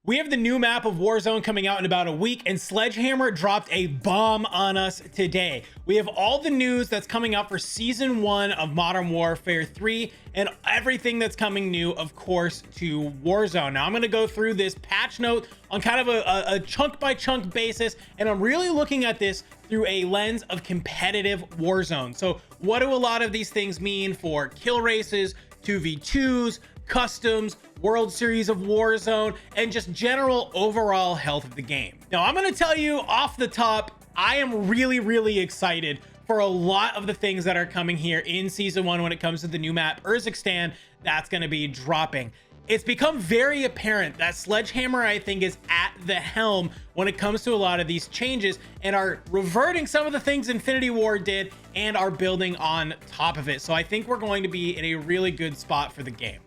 We have the new map of Warzone coming out in about a week, and Sledgehammer dropped a bomb on us today. We have all the news that's coming out for Season 1 of Modern Warfare 3 and everything that's coming new, of course, to Warzone. Now, I'm going to go through this patch note on kind of a chunk-by-chunk basis, and I'm really looking at this through a lens of competitive Warzone. So what do a lot of these things mean for kill races, 2v2s, customs, World Series of Warzone, and just general overall health of the game. Now, I'm going to tell you off the top, I am really excited for a lot of the things that are coming here in Season 1 when it comes to the new map, Urzikstan, that's going to be dropping. It's become very apparent that Sledgehammer, I think, is at the helm when it comes to a lot of these changes and are reverting some of the things Infinity Ward did and are building on top of it. So I think we're going to be in a really good spot for the game.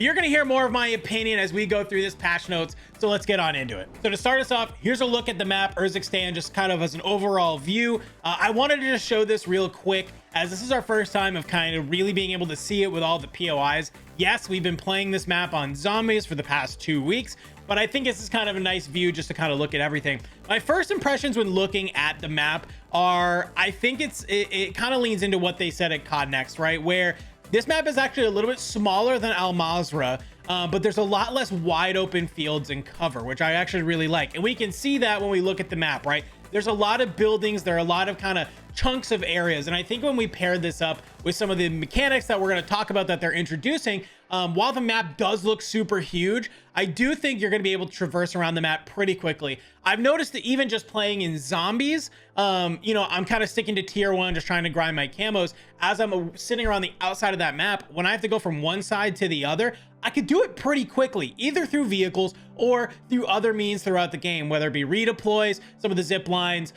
You're going to hear more of my opinion as we go through this patch notes, so let's get on into it. So to start us off, here's a look at the map, Urzikstan, just kind of as an overall view. I wanted to just show this real quick, as this is our first time of kind of really being able to see it with all the POIs. Yes, we've been playing this map on zombies for the past 2 weeks, but I think this is kind of a nice view just to kind of look at everything. My first impressions when looking at the map are, I think it kind of leans into what they said at COD Next, right? Where this map is actually a little bit smaller than Al Mazrah, but there's a lot less wide open fields and cover, which I actually really like. And we can see that when we look at the map, right? There's a lot of buildings, there are a lot of kind of chunks of areas. And I think when we pair this up with some of the mechanics that we're going to talk about that they're introducing, while the map does look super huge, I do think you're going to be able to traverse around the map pretty quickly. I've noticed that even just playing in zombies, you know, I'm kind of sticking to tier 1, just trying to grind my camos. As I'm sitting around the outside of that map, when I have to go from one side to the other, I could do it pretty quickly, either through vehicles or through other means throughout the game, whether it be redeploys, some of the zip lines,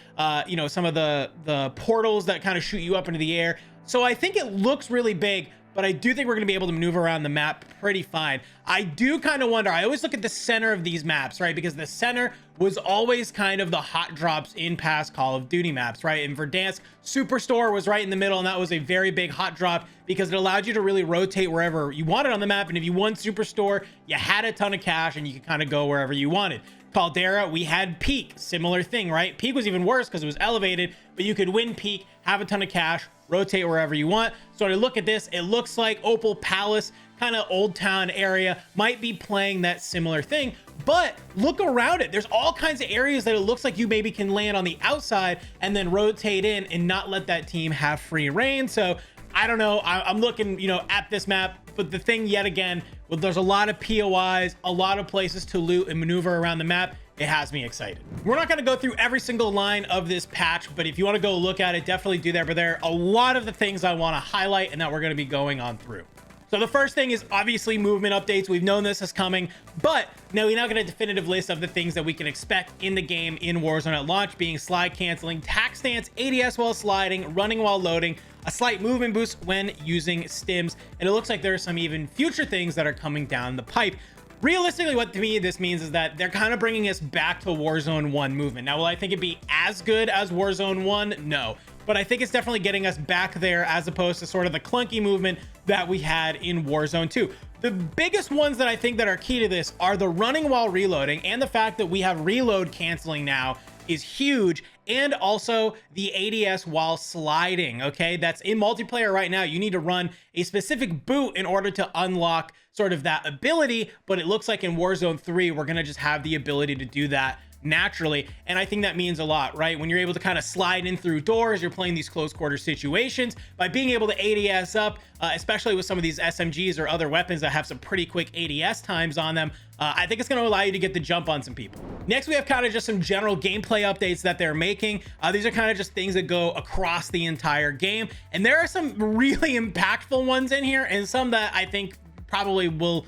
you know, some of the portals that kind of shoot you up into the air. So I think it looks really big, but I do think we're going to be able to maneuver around the map pretty fine. I do kind of wonder, I always look at the center of these maps, right? Because the center was always kind of the hot drops in past Call of Duty maps, right? In Verdansk, Superstore was right in the middle, and that was a very big hot drop because it allowed you to really rotate wherever you wanted on the map. And if you won Superstore, you had a ton of cash and you could kind of go wherever you wanted. Caldera, we had Peak, similar thing, right? Peak was even worse because it was elevated, but you could win Peak, have a ton of cash, rotate wherever you want. So to look at this, it looks like Opal Palace, kind of Old Town area, might be playing that similar thing. But look around it. There's all kinds of areas that it looks like you maybe can land on the outside and then rotate in and not let that team have free reign. So I don't know. I'm looking, you know, at this map, but the thing yet again, well, there's a lot of POIs, a lot of places to loot and maneuver around the map. It has me excited. We're not going to go through every single line of this patch, but if you want to go look at it, definitely do that. But there are a lot of the things I want to highlight and that we're going to be going on through. So the first thing is obviously movement updates. We've known this is coming, but now we now get a definitive list of the things that we can expect in the game in Warzone at launch, being slide canceling, tack stance, ADS while sliding, running while loading, a slight movement boost when using stims, and it looks like there are some even future things that are coming down the pipe. Realistically, what to me this means is that they're kind of bringing us back to Warzone 1 movement. Now, will I think it'd be as good as Warzone 1? No. But I think it's definitely getting us back there as opposed to sort of the clunky movement that we had in Warzone 2. The biggest ones that I think that are key to this are the running while reloading, and the fact that we have reload canceling now is huge, and also the ADS while sliding. Okay, that's in multiplayer right now. You need to run a specific boot in order to unlock sort of that ability, but it looks like in Warzone 3 we're gonna just have the ability to do that naturally, and I think that means a lot, right? When you're able to kind of slide in through doors, you're playing these close quarter situations, by being able to ADS up, especially with some of these SMGs or other weapons that have some pretty quick ADS times on them, I think it's going to allow you to get the jump on some people. Next, we have kind of just some general gameplay updates that they're making. These are kind of just things that go across the entire game, and there are some really impactful ones in here, and some that I think probably we'll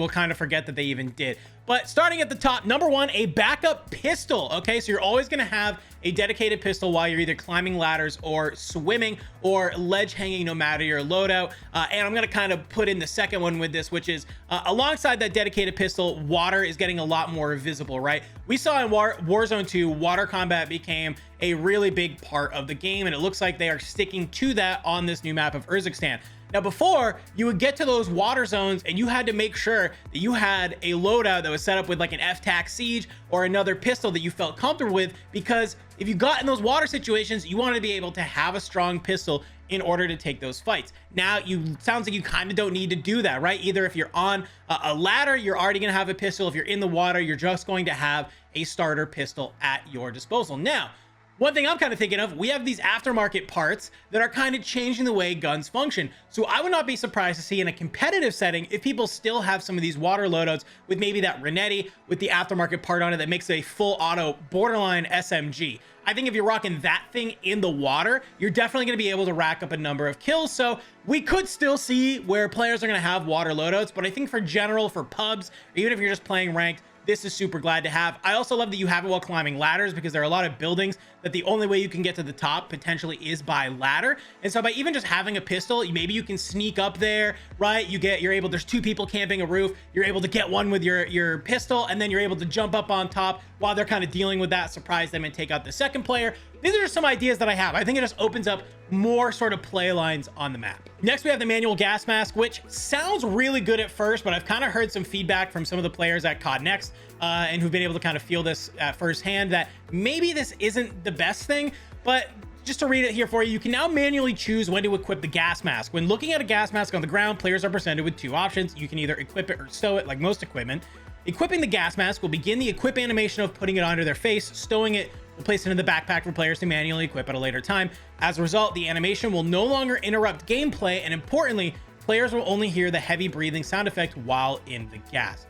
kind of forget that they even did. But starting at the top, number 1, a backup pistol. Okay, so you're always going to have a dedicated pistol while you're either climbing ladders or swimming or ledge hanging, no matter your loadout. And I'm going to kind of put in the second one with this, which is alongside that dedicated pistol, water is getting a lot more visible, right? We saw in Warzone 2, water combat became a really big part of the game, and it looks like they are sticking to that on this new map of Urzikstan. Now, before, you would get to those water zones and you had to make sure that you had a loadout that was set up with like an F-Tac Siege or another pistol that you felt comfortable with, because if you got in those water situations, you wanted to be able to have a strong pistol in order to take those fights. Now, sounds like you kind of don't need to do that, right? Either if you're on a ladder, you're already going to have a pistol. If you're in the water, you're just going to have a starter pistol at your disposal. Now, one thing I'm kind of thinking of, we have these aftermarket parts that are kind of changing the way guns function. So I would not be surprised to see in a competitive setting if people still have some of these water loadouts with maybe that Renetti with the aftermarket part on it that makes a full auto borderline SMG. I think if you're rocking that thing in the water, you're definitely going to be able to rack up a number of kills. So we could still see where players are going to have water loadouts, but I think for general, for pubs, even if you're just playing ranked, this is super glad to have. I also love that you have it while climbing ladders, because there are a lot of buildings that the only way you can get to the top potentially is by ladder. And so by even just having a pistol, maybe you can sneak up there, right? You're able, there's two people camping a roof. You're able to get one with your pistol, and then you're able to jump up on top while they're kind of dealing with that, surprise them and take out the second player. These are just some ideas that I have. I think it just opens up more sort of play lines on the map. Next, we have the manual gas mask, which sounds really good at first, but I've kind of heard some feedback from some of the players at COD Next and who've been able to kind of feel this at firsthand that maybe this isn't the best thing. But just to read it here for you, you can now manually choose when to equip the gas mask. When looking at a gas mask on the ground, players are presented with two options. You can either equip it or stow it, like most equipment. Equipping the gas mask will begin the equip animation of putting it onto their face. Stowing it will place it in the backpack for players to manually equip at a later time. As a result, the animation will no longer interrupt gameplay, and importantly, players will only hear the heavy breathing sound effect while in the gas.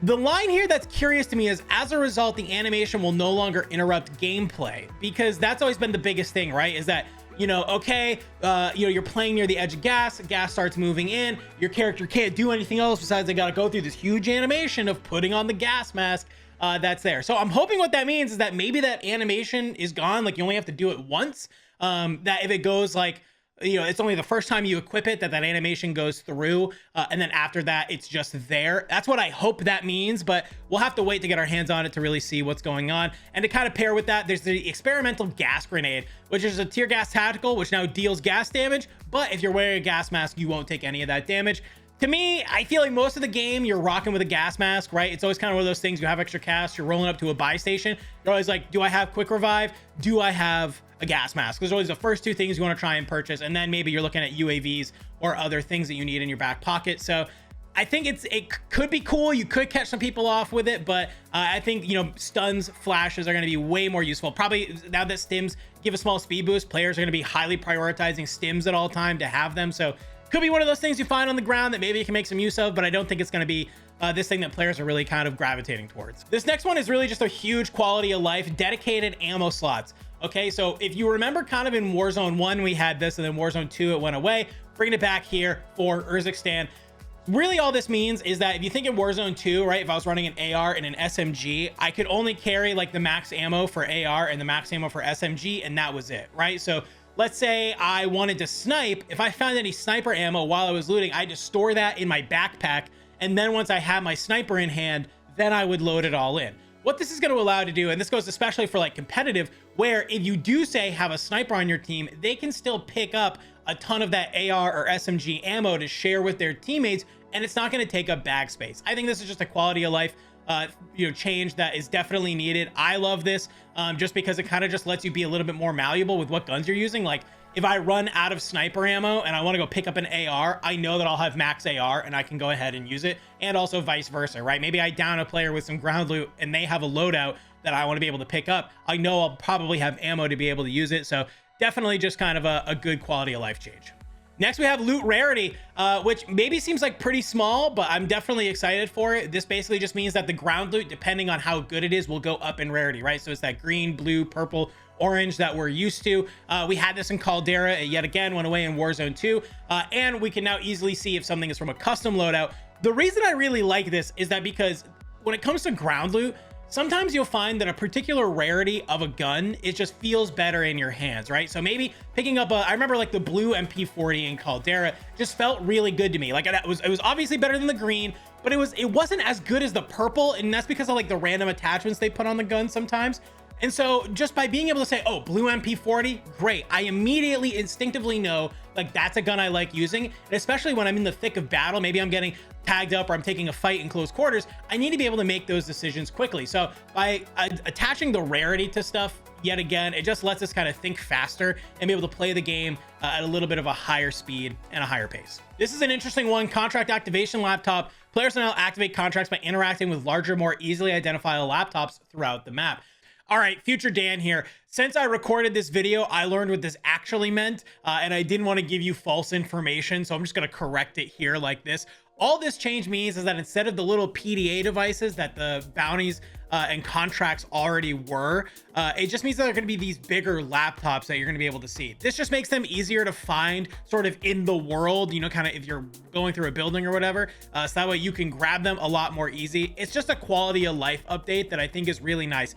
The line here that's curious to me is, as a result, the animation will no longer interrupt gameplay, because that's always been the biggest thing, right? Is that, okay, you're playing near the edge of gas starts moving in, your character can't do anything else besides they got to go through this huge animation of putting on the gas mask that's there. So I'm hoping what that means is that maybe that animation is gone, like you only have to do it once, that if it goes like, it's only the first time you equip it that animation goes through, and then after that it's just there. That's what I hope that means, but we'll have to wait to get our hands on it to really see what's going on. And to kind of pair with that, there's the experimental gas grenade, which is a tear gas tactical, which now deals gas damage, but if you're wearing a gas mask, you won't take any of that damage. To me, I feel like most of the game you're rocking with a gas mask, right? It's always kind of one of those things, you have extra cash, you're rolling up to a buy station, you're always like, do I have quick revive? Do I have a gas mask? Those are always the first two things you want to try and purchase, and then maybe you're looking at UAVs or other things that you need in your back pocket. So I think it could be cool. You could catch some people off with it, but I think, stuns, flashes are going to be way more useful. Probably now that stims give a small speed boost, players are going to be highly prioritizing stims at all time to have them. So could be one of those things you find on the ground that maybe you can make some use of, but I don't think it's going to be this thing that players are really kind of gravitating towards. This next one is really just a huge quality of life, dedicated ammo slots. Okay, so if you remember kind of in Warzone 1, we had this, and then Warzone 2, it went away. Bringing it back here for Urzikstan. Really all this means is that if you think in Warzone 2, right, if I was running an AR and an SMG, I could only carry like the max ammo for AR and the max ammo for SMG, and that was it, right? So let's say I wanted to snipe. If I found any sniper ammo while I was looting, I just store that in my backpack, and then once I have my sniper in hand, then I would load it all in. What this is going to allow you to do, and this goes especially for like competitive, where if you do say have a sniper on your team, they can still pick up a ton of that AR or SMG ammo to share with their teammates, and it's not going to take up bag space. I think this is just a quality of life change that is definitely needed. I love this just because it kind of just lets you be a little bit more malleable with what guns you're using. Like if I run out of sniper ammo and I want to go pick up an AR, I know that I'll have max AR and I can go ahead and use it, and also vice versa, right? Maybe I down a player with some ground loot and they have a loadout that I want to be able to pick up. I know I'll probably have ammo to be able to use it. So definitely just kind of a good quality of life change. Next, we have loot rarity, which maybe seems like pretty small, but I'm definitely excited for it. This basically just means that the ground loot, depending on how good it is, will go up in rarity, right? So it's that green, blue, purple, orange that we're used to. We had this in Caldera, it yet again went away in Warzone 2, and we can now easily see if something is from a custom loadout. The reason I really like this is that because when it comes to ground loot, sometimes you'll find that a particular rarity of a gun, it just feels better in your hands, right? So maybe picking up I remember like the blue MP40 in Caldera just felt really good to me. Like it was obviously better than the green, but it wasn't as good as the purple, and that's because of like the random attachments they put on the gun sometimes. And so just by being able to say, oh, blue MP40, great, I immediately instinctively know like that's a gun I like using. And especially when I'm in the thick of battle, maybe I'm getting tagged up or I'm taking a fight in close quarters, I need to be able to make those decisions quickly. So by attaching the rarity to stuff, yet again, it just lets us kind of think faster and be able to play the game at a little bit of a higher speed and a higher pace. This is an interesting one. Contract activation laptop. Players now activate contracts by interacting with larger, more easily identifiable laptops throughout the map. All right, Future Dan here. Since I recorded this video, I learned what this actually meant, and I didn't want to give you false information, so I'm just going to correct it here like this. All this change means is that instead of the little PDA devices that the bounties and contracts already were, it just means that there are going to be these bigger laptops that you're going to be able to see. This just makes them easier to find sort of in the world, you know, kind of if you're going through a building or whatever, so that way you can grab them a lot more easy. It's just a quality of life update that I think is really nice.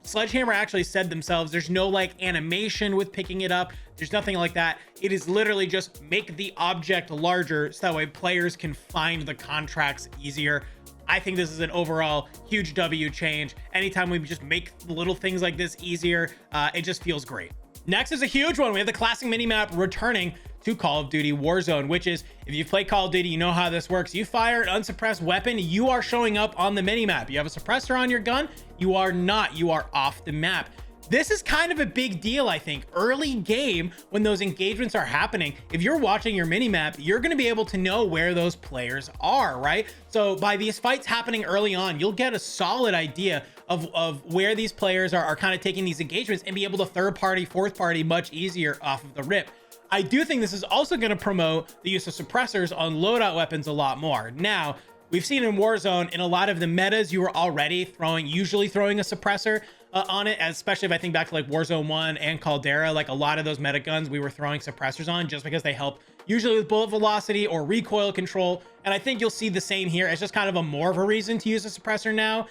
Sledgehammer actually said themselves, there's no like animation with picking it up. There's nothing like that. It is literally just make the object larger so that way players can find the contracts easier. I think this is an overall huge W change. Anytime we just make little things like this easier, it just feels great. Next is a huge one. We have the classic minimap returning to Call of Duty Warzone, which is, if you've played Call of Duty, you know how this works. You fire an unsuppressed weapon, you are showing up on the minimap. You have a suppressor on your gun, you are not. You are off the map. This is kind of a big deal, I think. Early game, when those engagements are happening, if you're watching your minimap, you're going to be able to know where those players are, right? So by these fights happening early on, you'll get a solid idea of where these players are kind of taking these engagements and be able to third party, fourth party much easier off of the rip. I do think this is also going to promote the use of suppressors on loadout weapons a lot more. Now, we've seen in Warzone, in a lot of the metas, you were already usually throwing a suppressor on it, especially if I think back to like Warzone 1 and Caldera, like a lot of those meta guns we were throwing suppressors on just because they help usually with bullet velocity or recoil control. And I think you'll see the same here. It's just kind of a more of a reason to use a suppressor now,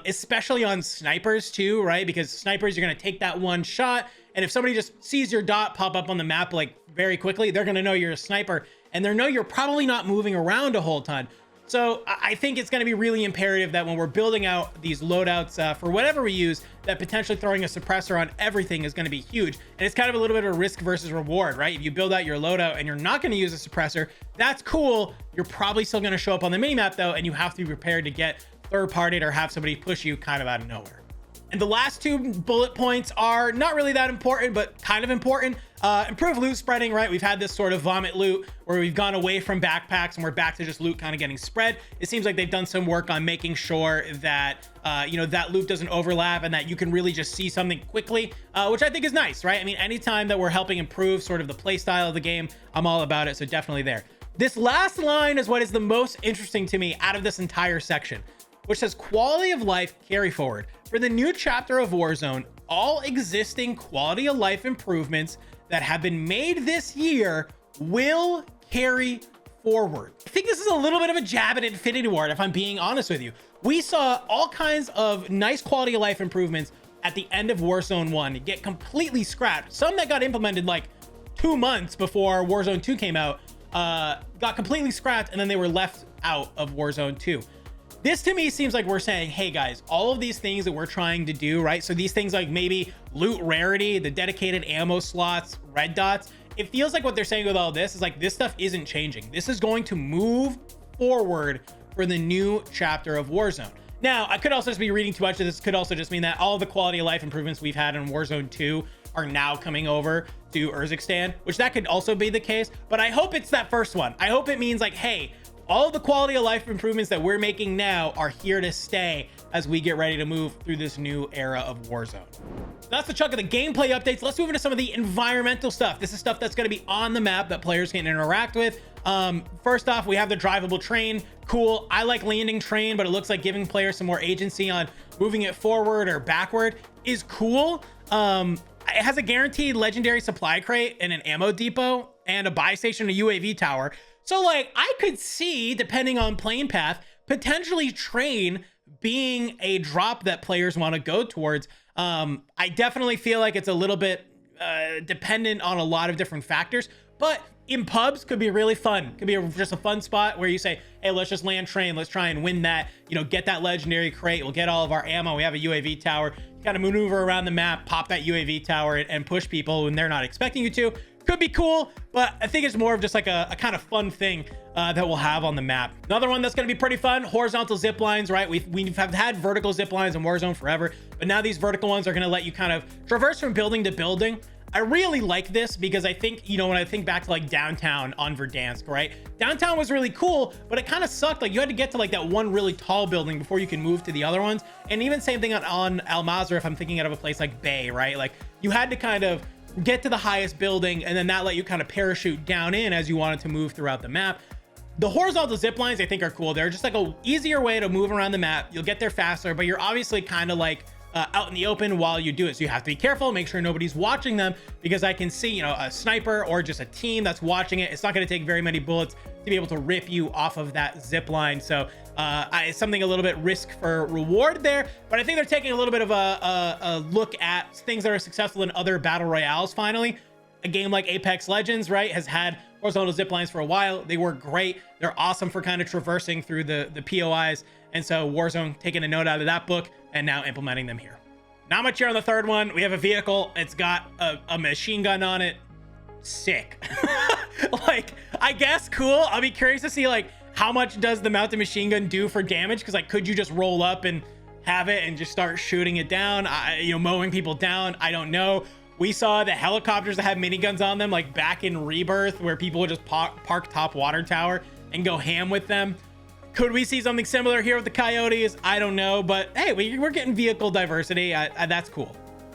especially on snipers too, right? Because snipers, you're going to take that one shot, and if somebody just sees your dot pop up on the map like very quickly, they're going to know you're a sniper, and they know you're probably not moving around a whole ton. So I think it's going to be really imperative that when we're building out these loadouts for whatever we use, that potentially throwing a suppressor on everything is going to be huge. And it's kind of a little bit of a risk versus reward, right? If you build out your loadout and you're not going to use a suppressor, that's cool. You're probably still going to show up on the minimap though, and you have to be prepared to get third-partied or have somebody push you kind of out of nowhere. And the last two bullet points are not really that important, but kind of important. Improve loot spreading, right? We've had this sort of vomit loot where we've gone away from backpacks and we're back to just loot kind of getting spread. It seems like they've done some work on making sure that, that loot doesn't overlap and that you can really just see something quickly, which I think is nice, right? I mean, anytime that we're helping improve sort of the play style of the game, I'm all about it. So definitely there. This last line is what is the most interesting to me out of this entire section, which says quality of life carry forward. For the new chapter of Warzone, all existing quality of life improvements that have been made this year will carry forward. I think this is a little bit of a jab at Infinity Ward, if I'm being honest with you. We saw all kinds of nice quality of life improvements at the end of Warzone 1 get completely scrapped. Some that got implemented like 2 months before Warzone 2 came out got completely scrapped, and then they were left out of Warzone 2. This to me seems like we're saying, hey guys, all of these things that we're trying to do, right? So these things like maybe loot rarity, the dedicated ammo slots, red dots, it feels like what they're saying with all this is like, this stuff isn't changing. This is going to move forward for the new chapter of Warzone. Now, I could also just be reading too much of this. Could also just mean that all the quality of life improvements we've had in Warzone 2 are now coming over to Urzikstan, which that could also be the case. But I hope it's that first one. I hope it means like, hey, all the quality of life improvements that we're making now are here to stay as we get ready to move through this new era of Warzone. That's the chunk of the gameplay updates. Let's move into some of the environmental stuff. This is stuff that's going to be on the map that players can interact with. First off, we have the drivable train. Cool. I like landing train, but it looks like giving players some more agency on moving it forward or backward is cool. It has a guaranteed legendary supply crate and an ammo depot and a buy station, a UAV tower. So like I could see, depending on plane path, potentially train being a drop that players want to go towards. I definitely feel like it's a little bit dependent on a lot of different factors, but in pubs could be really fun. Could be just a fun spot where you say, hey, let's just land train. Let's try and win that, you know, get that legendary crate. We'll get all of our ammo. We have a UAV tower, kind of maneuver around the map, pop that UAV tower and push people when they're not expecting you to. Could be cool, but I think it's more of just like a kind of fun thing that we'll have on the map. Another one that's going to be pretty fun, horizontal zip lines, right? We've had vertical zip lines in Warzone forever, but now these vertical ones are going to let you kind of traverse from building to building. I really like this because I think, you know, when I think back to like downtown on Verdansk, right? Downtown was really cool, but it kind of sucked. Like you had to get to like that one really tall building before you can move to the other ones. And even same thing on Al Mazrah, if I'm thinking out of a place like Bay, right? Like you had to kind of get to the highest building and then that let you kind of parachute down in as you wanted to move throughout the map. The horizontal zip lines I think are cool. They're just like a easier way to move around the map. You'll get there faster, but you're obviously kind of like out in the open while you do it. So you have to be careful, make sure nobody's watching them, because I can see, you know, a sniper or just a team that's watching it. It's not going to take very many bullets to be able to rip you off of that zip line. So it's something a little bit risk for reward there, but I think they're taking a little bit of a look at things that are successful in other battle royales. Finally, a game like Apex Legends, right, has had horizontal zip lines for a while. They work great. They're awesome for kind of traversing through the POIs. And so Warzone taking a note out of that book and now implementing them here. Not much here on the third one. We have a vehicle. It's got a machine gun on it. Sick. Like, I guess cool. I'll be curious to see like how much does the mounted machine gun do for damage? Because like, could you just roll up and have it and just start shooting it down? You know, mowing people down. I don't know. We saw the helicopters that have miniguns on them, like back in Rebirth, where people would just park top water tower and go ham with them. Could we see something similar here with the Coyotes? I don't know, but hey, we're getting vehicle diversity. That's cool.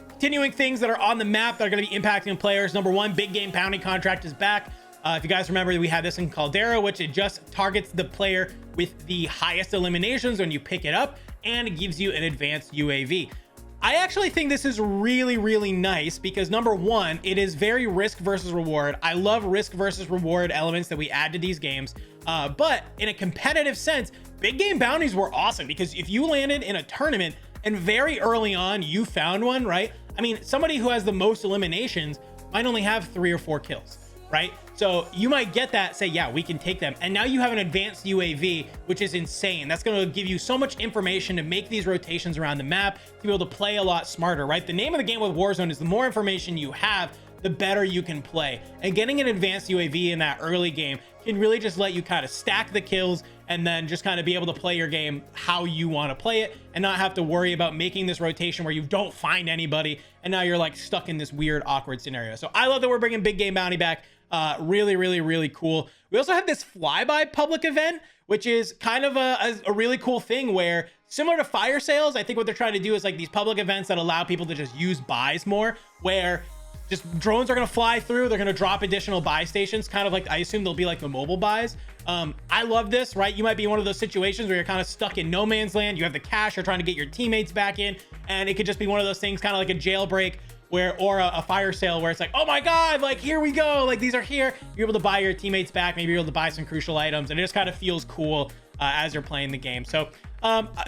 Continuing things that are on the map that are going to be impacting players. Number one, big game bounty contract is back. If you guys remember, we had this in Caldera, which it just targets the player with the highest eliminations when you pick it up, and it gives you an advanced UAV. I actually think this is really, really nice because number one, it is very risk versus reward. I love risk versus reward elements that we add to these games. But in a competitive sense, big game bounties were awesome because if you landed in a tournament and very early on you found one, right? I mean, somebody who has the most eliminations might only have 3 or 4 kills, right? So you might get that, say, yeah, we can take them. And now you have an advanced UAV, which is insane. That's going to give you so much information to make these rotations around the map, to be able to play a lot smarter, right? The name of the game with Warzone is the more information you have, the better you can play. And getting an advanced UAV in that early game can really just let you kind of stack the kills and then just kind of be able to play your game how you want to play it and not have to worry about making this rotation where you don't find anybody and now you're like stuck in this weird, awkward scenario. So I love that we're bringing big game bounty back. Really, really, really cool. We also have this flyby public event, which is kind of a really cool thing where, similar to fire sales, I think what they're trying to do is like these public events that allow people to just use buys more, where just drones are going to fly through. They're going to drop additional buy stations, kind of like, I assume they'll be like the mobile buys. I love this, right? You might be in one of those situations where you're kind of stuck in no man's land. You have the cash, you're trying to get your teammates back in, and it could just be one of those things, kind of like a jailbreak or a fire sale where it's like, oh my God, like here we go. Like these are here. You're able to buy your teammates back. Maybe you're able to buy some crucial items, and it just kind of feels cool as you're playing the game. So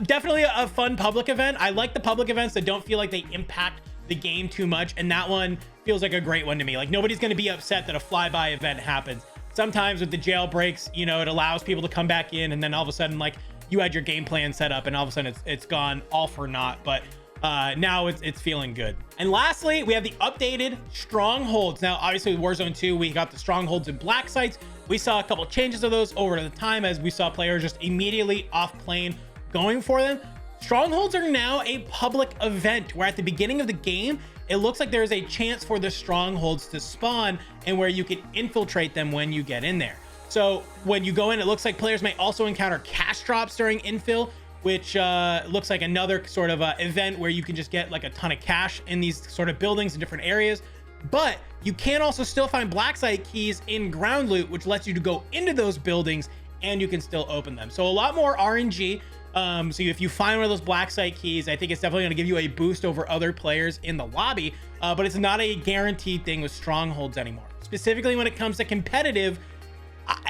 definitely a fun public event. I like the public events that don't feel like they impact the game too much, and that one feels like a great one to me. Like nobody's going to be upset that a flyby event happens. Sometimes with the jailbreaks, you know, it allows people to come back in, and then all of a sudden, like you had your game plan set up, and all of a sudden it's gone all for naught. But now it's feeling good. And lastly, we have the updated strongholds. Now, obviously with Warzone 2, we got the strongholds and black sites. We saw a couple changes of those over the time as we saw players just immediately off plane going for them. Strongholds are now a public event where at the beginning of the game, it looks like there's a chance for the strongholds to spawn and where you can infiltrate them when you get in there. So when you go in, it looks like players may also encounter cash drops during infill, which looks like another sort of event where you can just get like a ton of cash in these sort of buildings in different areas. But you can also still find black site keys in ground loot, which lets you to go into those buildings and you can still open them. So a lot more RNG. So if you find one of those black site keys, I think it's definitely going to give you a boost over other players in the lobby, but it's not a guaranteed thing with strongholds anymore. Specifically when it comes to competitive,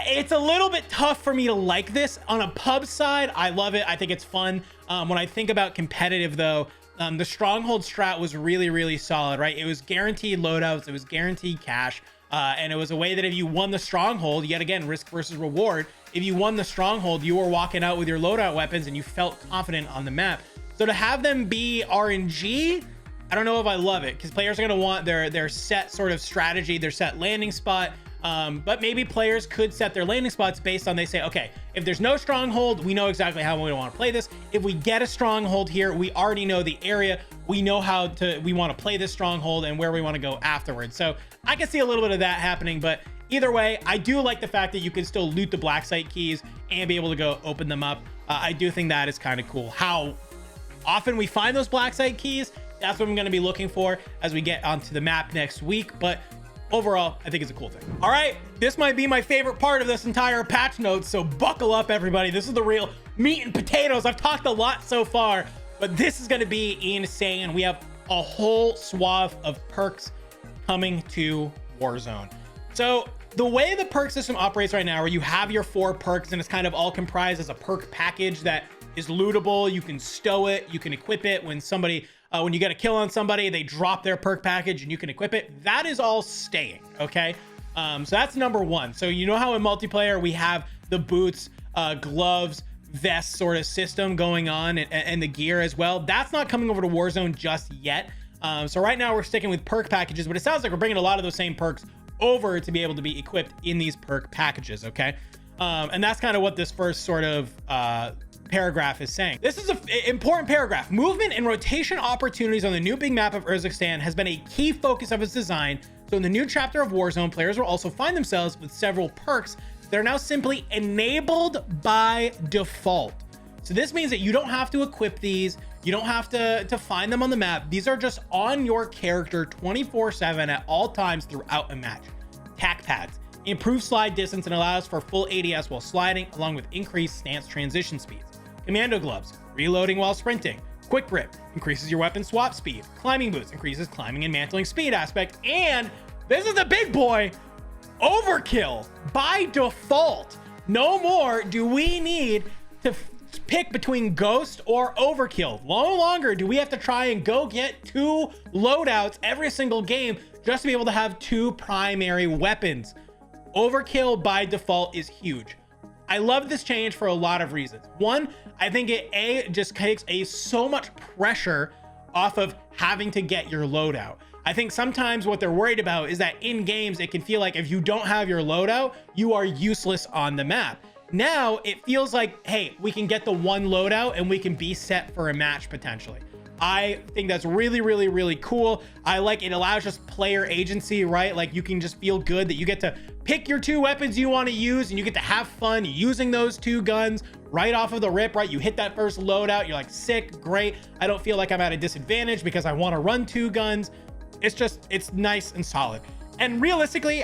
it's a little bit tough for me to like this. On a pub side, I love it. I think it's fun. When I think about competitive though, the stronghold strat was really, really solid, right? It was guaranteed loadouts. It was guaranteed cash. And it was a way that if you won the stronghold, yet again, risk versus reward, if you won the stronghold, you were walking out with your loadout weapons and you felt confident on the map. So to have them be RNG, I don't know if I love it, because players are going to want their set sort of strategy, their set landing spot. But maybe players could set their landing spots based on, they say, okay, if there's no stronghold, we know exactly how we want to play this. If we get a stronghold here, we already know the area. We know we want to play this stronghold and where we want to go afterwards. So I can see a little bit of that happening, but either way, I do like the fact that you can still loot the black site keys and be able to go open them up. I do think that is kind of cool. How often we find those black site keys, that's what I'm going to be looking for as we get onto the map next week. But overall, I think it's a cool thing. All right, this might be my favorite part of this entire patch notes, so buckle up, everybody. This is the real meat and potatoes. I've talked a lot so far, but this is going to be insane. We have a whole swath of perks coming to Warzone. So the way the perk system operates right now, where you have your 4 perks and it's kind of all comprised as a perk package that is lootable. You can stow it, you can equip it when somebody when you get a kill on somebody, they drop their perk package and you can equip it. That is all staying, okay? So that's number 1. So you know how in multiplayer we have the boots, gloves, vest sort of system going on, and the gear as well. That's not coming over to Warzone just yet. So right now we're sticking with perk packages, but it sounds like we're bringing a lot of those same perks over to be able to be equipped in these perk packages, okay? And that's kind of what this first sort of paragraph is saying. This is an important paragraph. Movement and rotation opportunities on the new big map of Urzikstan has been a key focus of its design. So in the new chapter of Warzone, players will also find themselves with several perks that are now simply enabled by default. So this means that you don't have to equip these. You don't have to find them on the map. These are just on your character 24/7 at all times throughout a match. Tack pads improve slide distance and allows for full ADS while sliding, along with increased stance transition speeds. Commando gloves, reloading while sprinting. Quick grip increases your weapon swap speed. Climbing boots increases climbing and mantling speed aspect. And this is the big boy, overkill by default. No more do we need to pick between ghost or overkill. No longer do we have to try and go get 2 loadouts every single game just to be able to have 2 primary weapons. Overkill by default is huge. I love this change for a lot of reasons. One, I think it just takes so much pressure off of having to get your loadout. I think sometimes what they're worried about is that in games, it can feel like if you don't have your loadout, you are useless on the map. Now it feels like, hey, we can get the 1 loadout and we can be set for a match potentially. I think that's really, really, really cool. I like it allows just player agency, right? Like you can just feel good that you get to pick your 2 weapons you want to use and you get to have fun using those 2 guns right off of the rip, right? You hit that first loadout, you're like, sick, great. I don't feel like I'm at a disadvantage because I want to run 2 guns. It's nice and solid. And realistically,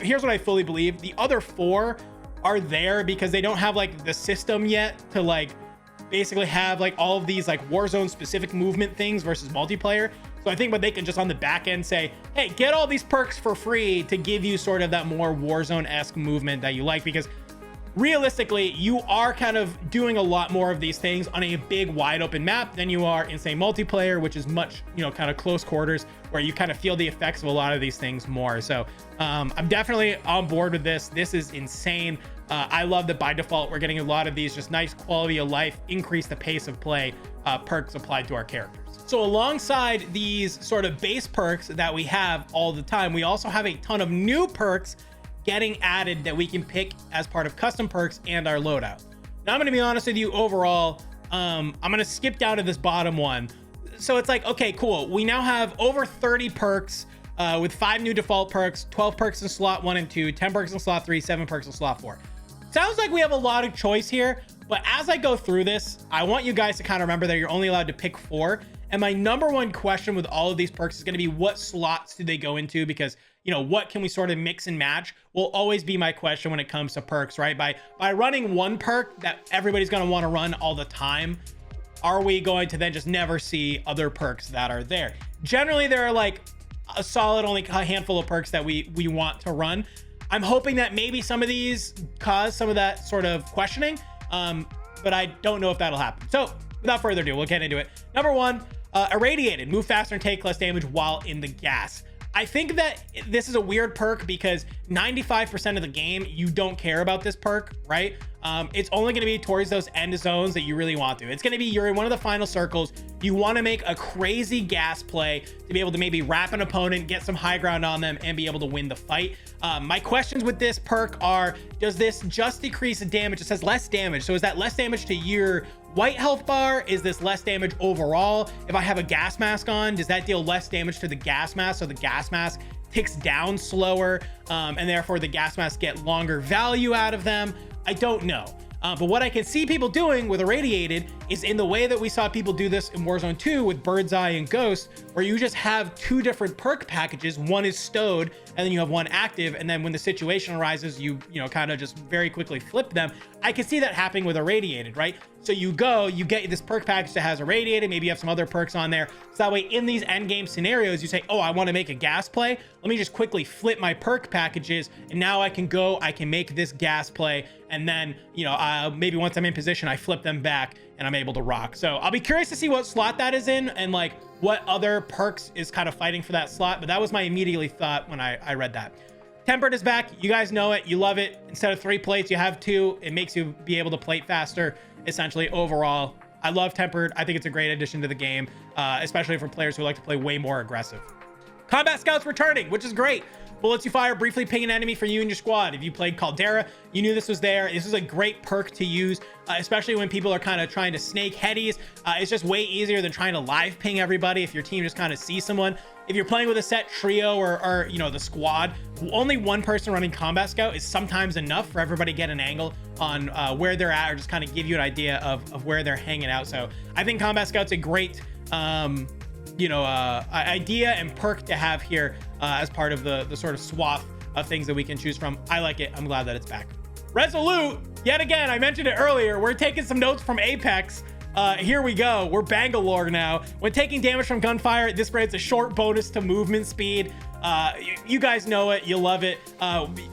here's what I fully believe. The other 4 are there because they don't have like the system yet to like basically have like all of these like Warzone specific movement things versus multiplayer. So I think what they can just on the back end say, hey, get all these perks for free to give you sort of that more Warzone-esque movement that you like, because realistically, you are kind of doing a lot more of these things on a big wide open map than you are in say multiplayer, which is much, kind of close quarters where you kind of feel the effects of a lot of these things more. So I'm definitely on board with this. This is insane. I love that by default, we're getting a lot of these just nice quality of life, increase the pace of play perks applied to our characters. So alongside these sort of base perks that we have all the time, we also have a ton of new perks getting added that we can pick as part of custom perks and our loadout. Now I'm going to be honest with you, overall, I'm going to skip down to this bottom one. So it's like, okay, cool. We now have over 30 perks with 5 new default perks, 12 perks in slot 1 and 2, 10 perks in slot 3, 7 perks in slot 4. Sounds like we have a lot of choice here, but as I go through this, I want you guys to kind of remember that you're only allowed to pick 4. And my number 1 question with all of these perks is going to be what slots do they go into? Because, what can we sort of mix and match will always be my question when it comes to perks, right? By running one perk that everybody's going to want to run all the time, are we going to then just never see other perks that are there? Generally, there are like a solid only a handful of perks that we want to run. I'm hoping that maybe some of these cause some of that sort of questioning, but I don't know if that'll happen. So without further ado, we'll get into it. Number 1, Irradiated. Move faster and take less damage while in the gas. I think that this is a weird perk because 95% of the game, you don't care about this perk, right? It's only going to be towards those end zones that you really want to. It's going to be, you're in one of the final circles. You want to make a crazy gas play to be able to maybe wrap an opponent, get some high ground on them, and be able to win the fight. My questions with this perk are, does this just decrease the damage? It says less damage. So is that less damage to your white health bar? Is this less damage overall? If I have a gas mask on, does that deal less damage to the gas mask? So the gas mask ticks down slower, and therefore the gas masks get longer value out of them. I don't know. But what I can see people doing with Irradiated is in the way that we saw people do this in Warzone 2 with Bird's Eye and Ghost, where you just have two different perk packages. One is stowed, and then you have one active. And then when the situation arises, you kind of just very quickly flip them. I can see that happening with Irradiated, right? So you get this perk package that has Irradiated. Maybe you have some other perks on there. So that way in these end game scenarios, you say, oh, I want to make a gas play. Let me just quickly flip my perk packages. And now I can make this gas play. And then, maybe once I'm in position, I flip them back and I'm able to rock. So I'll be curious to see what slot that is in and like what other perks is kind of fighting for that slot. But that was my immediately thought when I read that. Tempered is back. You guys know it. You love it. Instead of 3 plates, you have 2. It makes you be able to plate faster. Essentially, overall, I love Tempered. I think it's a great addition to the game, especially for players who like to play way more aggressive. Combat Scouts returning, which is great. Bullets you fire briefly ping an enemy for you and your squad. If you played Caldera, you knew this was there. This is a great perk to use, especially when people are kind of trying to snake headies. It's just way easier than trying to live ping everybody if your team just kind of sees someone. If you're playing with a set trio or the squad, only one person running Combat Scout is sometimes enough for everybody to get an angle on where they're at, or just kind of give you an idea of where they're hanging out. So I think Combat Scout's a great idea and perk to have here as part of the sort of swath of things that we can choose from. I like it. I'm glad that it's back. Resolute, yet again, I mentioned it earlier. We're taking some notes from Apex. Here we go. We're Bangalore now. When taking damage from gunfire, this grants a short bonus to movement speed. You guys know it. You love it.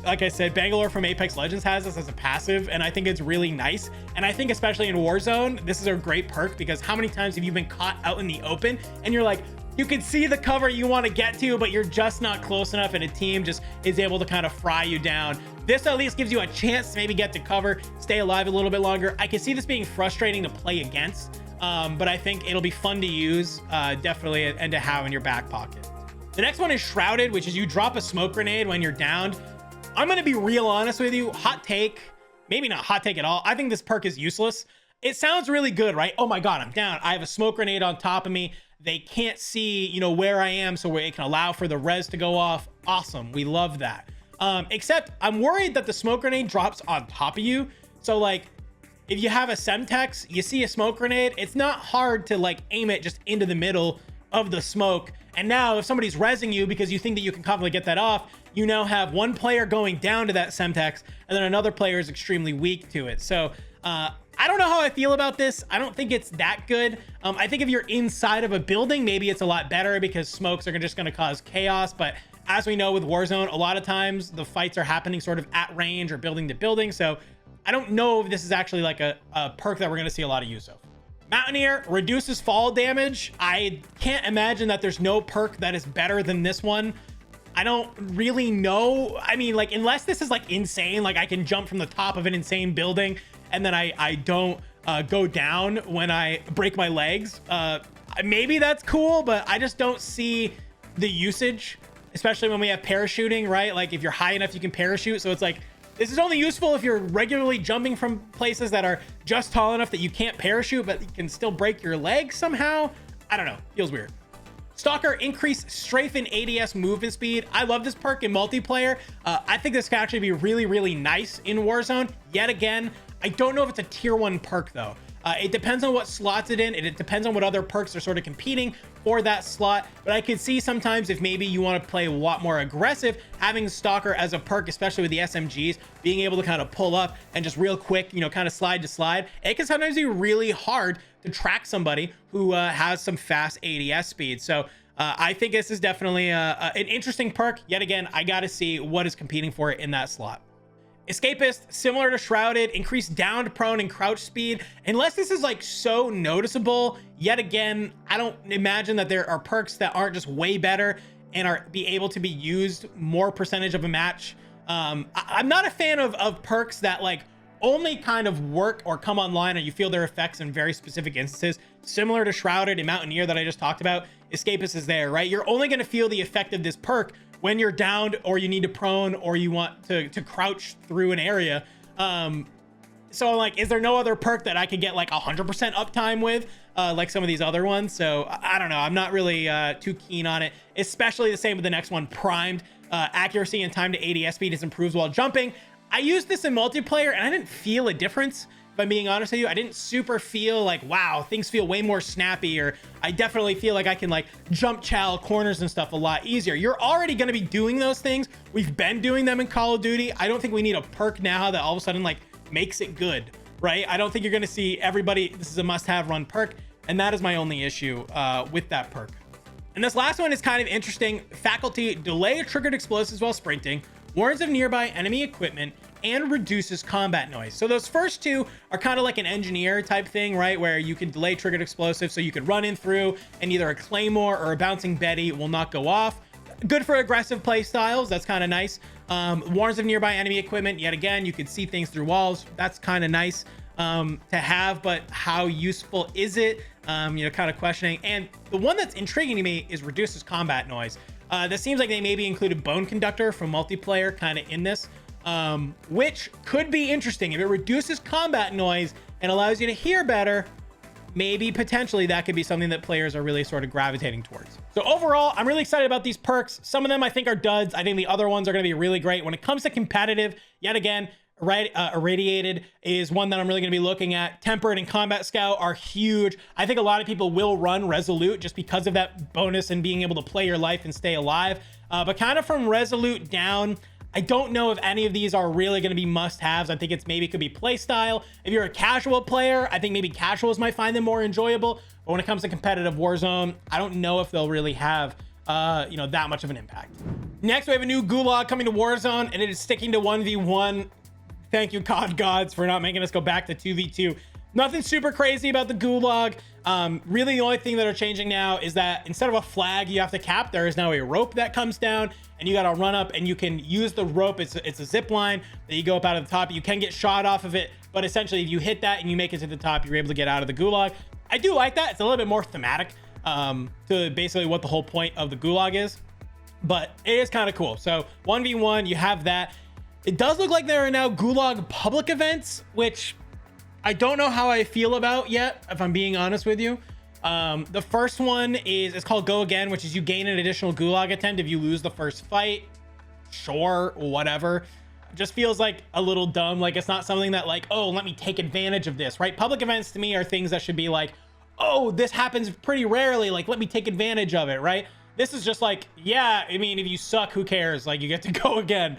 Like I said, Bangalore from Apex Legends has this as a passive, and I think it's really nice. And I think especially in Warzone, this is a great perk because how many times have you been caught out in the open and you're like, you can see the cover you want to get to, but you're just not close enough, and a team just is able to kind of fry you down. This at least gives you a chance to maybe get to cover, stay alive a little bit longer. I can see this being frustrating to play against, but I think it'll be fun to use, definitely, and to have in your back pocket. The next one is Shrouded, which is you drop a smoke grenade when you're downed. I'm going to be real honest with you. Hot take, maybe not hot take at all. I think this perk is useless. It sounds really good, right? Oh my God, I'm down. I have a smoke grenade on top of me. They can't see, where I am, so it can allow for the res to go off. Awesome. We love that. Except I'm worried that the smoke grenade drops on top of you. So like, if you have a Semtex, you see a smoke grenade, it's not hard to like aim it just into the middle of the smoke. And now if somebody's rezzing you because you think that you can confidently get that off, you now have one player going down to that Semtex, and then another player is extremely weak to it. So I don't know how I feel about this. I don't think it's that good. I think if you're inside of a building, maybe it's a lot better because smokes are just going to cause chaos. But as we know with Warzone, a lot of times the fights are happening sort of at range or building to building. So I don't know if this is actually like a perk that we're going to see a lot of use of. Mountaineer reduces fall damage. I can't imagine that there's no perk that is better than this one. I don't really know. I mean, like, unless this is like insane, like I can jump from the top of an insane building and then I don't go down when I break my legs. Maybe that's cool, but I just don't see the usage, especially when we have parachuting, right? Like if you're high enough, you can parachute. So it's like, this is only useful if you're regularly jumping from places that are just tall enough that you can't parachute, but you can still break your legs somehow. I don't know. Feels weird. Stalker, increase strafe and ADS movement speed. I love this perk in multiplayer. I think this can actually be really, really nice in Warzone. Yet again, I don't know if it's a tier 1 perk though. It depends on what slots it in, and it depends on what other perks are sort of competing for that slot. But I could see sometimes if maybe you want to play a lot more aggressive, having Stalker as a perk, especially with the SMGs, being able to kind of pull up and just real quick, kind of slide to slide. It can sometimes be really hard to track somebody who has some fast ADS speed. So I think this is definitely an interesting perk. Yet again, I got to see what is competing for it in that slot. Escapist, similar to Shrouded, increase downed, prone, and crouch speed. Unless this is like so noticeable, yet again, I don't imagine that there are perks that aren't just way better. and be able to be used more percentage of a match. I'm not a fan of perks that like only kind of work or come online or you feel their effects in very specific instances. Similar to Shrouded and Mountaineer that I just talked about, Escapist is there, right? You're only going to feel the effect of this perk when you're downed or you need to prone or you want to crouch through an area. So like, is there no other perk that I could get like 100% uptime with, like some of these other ones? So I don't know. I'm not really too keen on it, especially the same with the next one, Primed. Accuracy and time to ADS speed is improved while jumping. I used this in multiplayer and I didn't feel a difference. If I'm being honest with you, I didn't super feel like, wow, things feel way more snappy, or I definitely feel like I can like jump chow corners and stuff a lot easier. You're already going to be doing those things. We've been doing them in Call of Duty. I don't think we need a perk now that all of a sudden like makes it good, right? I don't think you're going to see everybody, this is a must-have run perk, and that is my only issue with that perk. And this last one is kind of interesting. Faculty, delay triggered explosives while sprinting, warns of nearby enemy equipment, and reduces combat noise. So those first two are kind of like an engineer type thing, right? Where you can delay triggered explosives, so you could run in through and either a claymore or a bouncing Betty will not go off. Good for aggressive play styles. That's kind of nice. Warns of nearby enemy equipment. Yet again, you can see things through walls. That's kind of nice to have, but how useful is it? You know, kind of questioning. And the one that's intriguing to me is reduces combat noise. This seems like they maybe included Bone Conductor from multiplayer kind of in this, which could be interesting. If it reduces combat noise and allows you to hear better, maybe potentially that could be something that players are really sort of gravitating towards. So overall, I'm really excited about these perks. Some of them I think are duds. I think the other ones are going to be really great. When it comes to competitive, yet again, right, Irradiated is one that I'm really going to be looking at. Tempered and Combat Scout are huge. I think a lot of people will run Resolute just because of that bonus and being able to play your life and stay alive. But kind of from Resolute down, I don't know if any of these are really going to be must-haves. I think it's maybe could be play style. If you're a casual player, I think maybe casuals might find them more enjoyable. But when it comes to competitive Warzone, I don't know if they'll really have, you know, that much of an impact. Next, we have a new Gulag coming to Warzone, and it is sticking to 1v1. Thank you, COD gods, for not making us go back to 2v2. Nothing super crazy about the Gulag. Really, the only thing that are changing now is that instead of a flag you have to cap, there is now a rope that comes down, and you got to run up and you can use the rope. It's a zip line that you go up out of the top. You can get shot off of it, but essentially if you hit that and you make it to the top, you're able to get out of the Gulag. I do like that. It's a little bit more thematic to basically what the whole point of the Gulag is, but it is kind of cool. So 1v1, you have that. It does look like there are now Gulag public events, which I don't know how I feel about yet, if I'm being honest with you. The first one it's called Go Again, which is you gain an additional Gulag attempt if you lose the first fight. Sure, whatever. Just feels like a little dumb. Like, it's not something that like, oh, let me take advantage of this, right? Public events to me are things that should be like, oh, this happens pretty rarely, like let me take advantage of it, right? This is just like, yeah, I mean, if you suck, who cares? Like, you get to go again.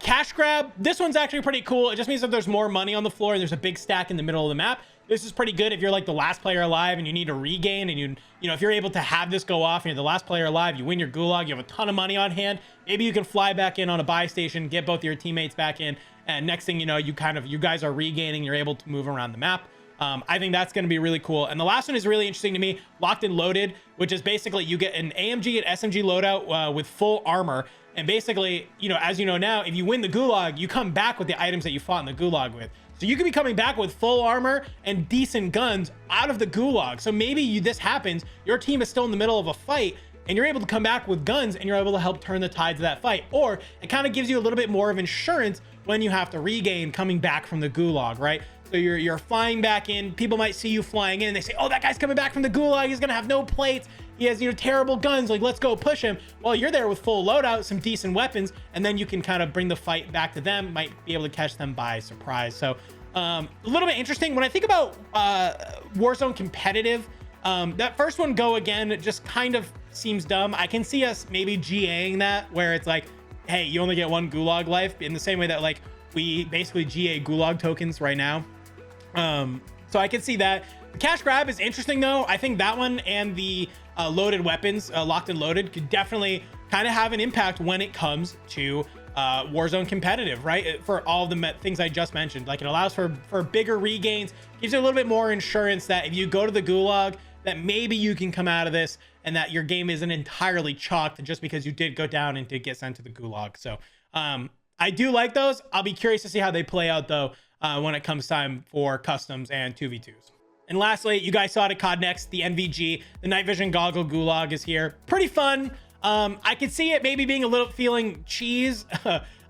Cash grab, this one's actually pretty cool. It just means that there's more money on the floor and there's a big stack in the middle of the map. This is pretty good if you're like the last player alive and you need to regain, and you know, if you're able to have this go off and you're the last player alive, you win your Gulag, you have a ton of money on hand, maybe you can fly back in on a buy station, get both your teammates back in, and next thing you know, you guys are regaining, you're able to move around the map. I think that's going to be really cool. And the last one is really interesting to me, Locked and Loaded, which is basically you get an AMG and SMG loadout with full armor. And basically, you know, as you know now, if you win the Gulag, you come back with the items that you fought in the Gulag with. So you could be coming back with full armor and decent guns out of the Gulag. So maybe this happens, your team is still in the middle of a fight, and you're able to come back with guns and you're able to help turn the tides of that fight. Or it kind of gives you a little bit more of insurance when you have to regain coming back from the Gulag, right? So you're flying back in, people might see you flying in and they say, oh, that guy's coming back from the Gulag, he's gonna have no plates, he has, you know, terrible guns, like let's go push him. Well, you're there with full loadout, some decent weapons, and then you can kind of bring the fight back to them, might be able to catch them by surprise. So a little bit interesting. When I think about Warzone competitive, that first one, Go Again, it just kind of seems dumb. I can see us maybe GAing that, where it's like, hey, you only get one Gulag life, in the same way that like we basically GA Gulag tokens right now. So I can see that. The cash grab is interesting though. I think that one and the loaded weapons, Locked and Loaded, could definitely kind of have an impact when it comes to Warzone competitive, right? For all of the things I just mentioned. Like, it allows for bigger regains, gives you a little bit more insurance that if you go to the Gulag, that maybe you can come out of this and that your game isn't entirely chalked just because you did go down and did get sent to the gulag. So I do like those. I'll be curious to see how they play out though when it comes time for customs and 2v2s. And lastly, you guys saw it at COD Next, the NVG, the night vision goggle gulag is here. Pretty fun. I could see it maybe being a little feeling cheese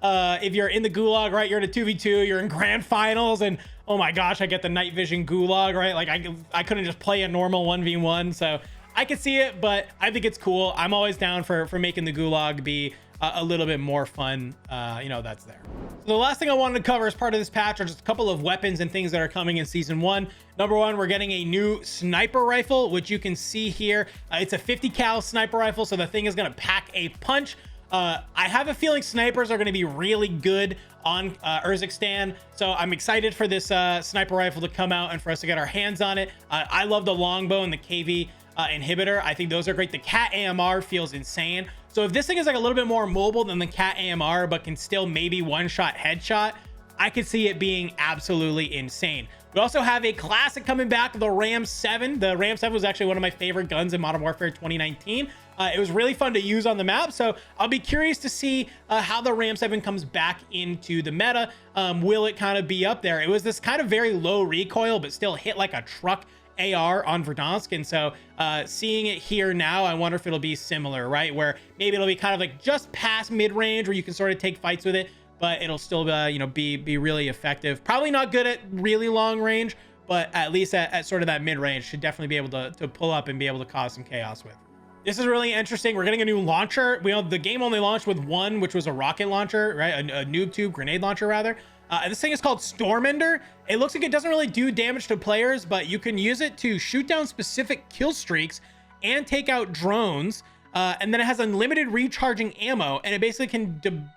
if you're in the gulag, right? You're in a 2v2, you're in grand finals, and oh my gosh, I get the night vision gulag, right? Like I couldn't just play a normal 1v1, so I could see it, but I think it's cool. I'm always down for making the gulag be a little bit more fun. You know, that's there. So the last thing I wanted to cover as part of this patch are just a couple of weapons and things that are coming in season 1. Number 1, we're getting a new sniper rifle, which you can see here. It's a 50 cal sniper rifle, so the thing is going to pack a punch. I have a feeling snipers are going to be really good on Urzikstan, so I'm excited for this sniper rifle to come out and for us to get our hands on it. I love the longbow and the KV inhibitor. I think those are great. The Cat AMR feels insane. So if this thing is like a little bit more mobile than the Cat AMR, but can still maybe one-shot headshot, I could see it being absolutely insane. We also have a classic coming back, the Ram 7. The Ram 7 was actually one of my favorite guns in Modern Warfare 2019. It was really fun to use on the map, so I'll be curious to see how the Ram 7 comes back into the meta. Will it kind of be up there? It was this kind of very low recoil, but still hit like a truck AR on Verdansk, and so seeing it here now, I wonder if it'll be similar, right? Where maybe it'll be kind of like just past mid-range where you can sort of take fights with it, but it'll still you know, be really effective. Probably not good at really long range, but at least at sort of that mid-range should definitely be able to pull up and be able to cause some chaos with. This is really interesting. We're getting a new launcher. The game only launched with one, which was a rocket launcher, right? A noob tube grenade launcher rather. This thing is called Stormender. It looks like it doesn't really do damage to players, but you can use it to shoot down specific kill streaks and take out drones. And then it has unlimited recharging ammo, and it basically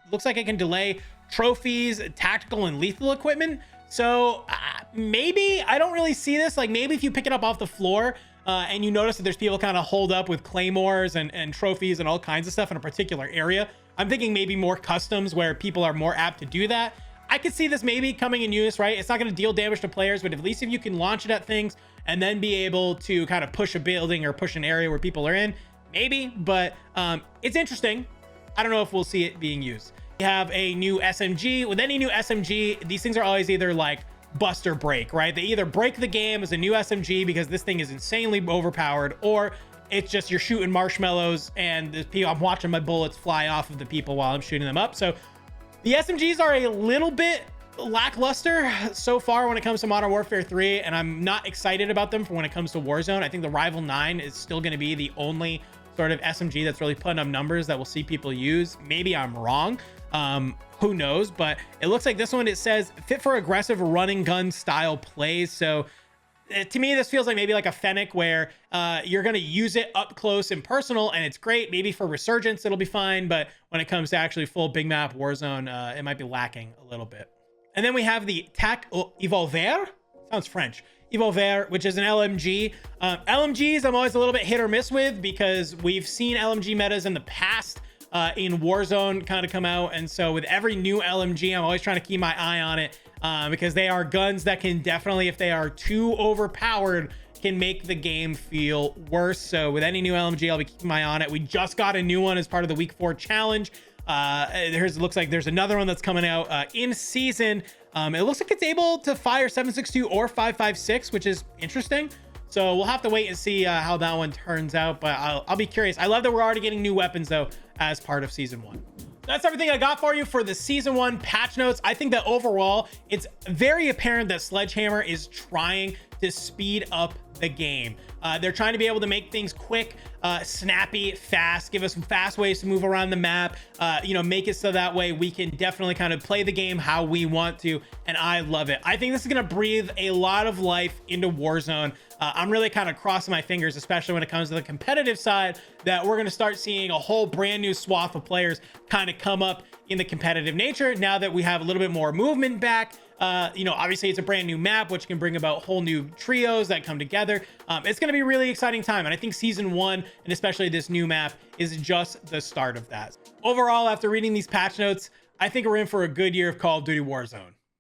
looks like it can delay trophies, tactical and lethal equipment. So maybe, I don't really see this. Like maybe if you pick it up off the floor and you notice that there's people kind of holed up with claymores and trophies and all kinds of stuff in a particular area, I'm thinking maybe more customs where people are more apt to do that. I could see this maybe coming in use, right? It's not going to deal damage to players, but at least if you can launch it at things and then be able to kind of push a building or push an area where people are in, maybe, but it's interesting. I don't know if we'll see it being used. We have a new SMG. With any new SMG, these things are always either like bust or break, right? They either break the game as a new SMG because this thing is insanely overpowered, or it's just you're shooting marshmallows and the people, I'm watching my bullets fly off of the people while I'm shooting them up. So the SMGs are a little bit lackluster so far when it comes to Modern Warfare 3, and I'm not excited about them for when it comes to Warzone. I think the Rival 9 is still going to be the only sort of SMG that's really putting up numbers that we'll see people use. Maybe I'm wrong. Who knows? But it looks like this one, it says fit for aggressive running gun style plays. So to me, this feels like maybe like a Fennec where you're going to use it up close and personal, and it's great. Maybe for Resurgence, it'll be fine. But when it comes to actually full big map Warzone, it might be lacking a little bit. And then we have the TAC Evolver. Sounds French. Evolver, which is an LMG. LMGs, I'm always a little bit hit or miss with because we've seen LMG metas in the past in Warzone kind of come out. And so with every new LMG, I'm always trying to keep my eye on it because they are guns that can definitely, if they are too overpowered, can make the game feel worse. So with any new LMG, I'll be keeping my eye on it. We just got a new one as part of the week 4 challenge. Looks like there's another one that's coming out in season. It looks like it's able to fire 7.62 or 5.56, which is interesting. So we'll have to wait and see how that one turns out, but I'll be curious. I love that we're already getting new weapons though as part of season 1. That's everything I got for you for the season 1 patch notes. I think that overall, it's very apparent that Sledgehammer is trying to speed up the game. They're trying to be able to make things quick, snappy, fast, give us some fast ways to move around the map, make it so that way we can definitely kind of play the game how we want to, and I love it. I think this is going to breathe a lot of life into Warzone. I'm really kind of crossing my fingers, especially when it comes to the competitive side, that we're going to start seeing a whole brand new swath of players kind of come up in the competitive nature now that we have a little bit more movement back. Obviously it's a brand new map, which can bring about whole new trios that come together. It's going to be a really exciting time. And I think season 1, and especially this new map, is just the start of that. Overall, after reading these patch notes, I think we're in for a good year of Call of Duty Warzone.